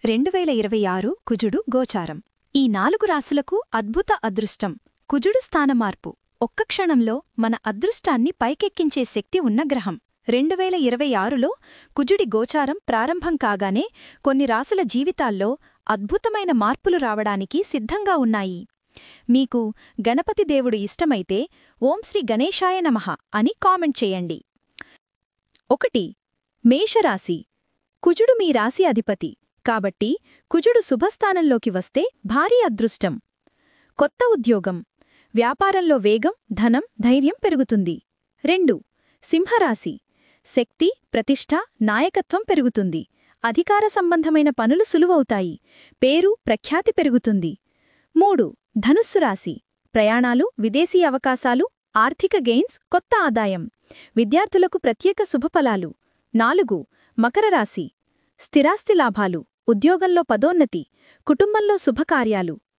2026 కుజుడు గోచారం. ఈ 4 రాశులకు అద్భుత అదృష్టం. కుజుడు స్థానమార్పు ఒక్క క్షణంలో మన అదృష్టాన్ని పైకెక్కించే శక్తి ఉన్న గ్రహం. 2026లో కుజుడి గోచారం ప్రారంభం కాగానే కొన్ని రాశుల జీవితాల్లో అద్భుతమైన మార్పులు రావడానికి సిద్ధంగా ఉన్నాయి. మీకు గణపతి దేవుడు ఇష్టమైతే ఓం శ్రీ గణేశాయ నమః అని కామెంట్ చేయండి. 1. మేషరాశి. కుజుడు మీ రాశి అధిపతి కాబట్టి కుజుడు శుభస్థానంలోకి వస్తే భారీ అదృష్టం. కొత్త ఉద్యోగం, వ్యాపారంలో వేగం, ధనం, ధైర్యం పెరుగుతుంది. 2. సింహరాశి. శక్తి, ప్రతిష్ఠ, నాయకత్వం పెరుగుతుంది. అధికార సంబంధమైన పనులు సులువవుతాయి. పేరు, ప్రఖ్యాతి పెరుగుతుంది. 3. ధనుస్సు రాశి. ప్రయాణాలు, విదేశీ అవకాశాలు, ఆర్థిక గెయిన్స్, కొత్త ఆదాయం. విద్యార్థులకు ప్రత్యేక శుభఫలాలు. 4. మకర రాశి. స్థిరాస్తి లాభాలు, ఉద్యోగంలో పదోన్నతి, కుటుంబంలో శుభకార్యాలు.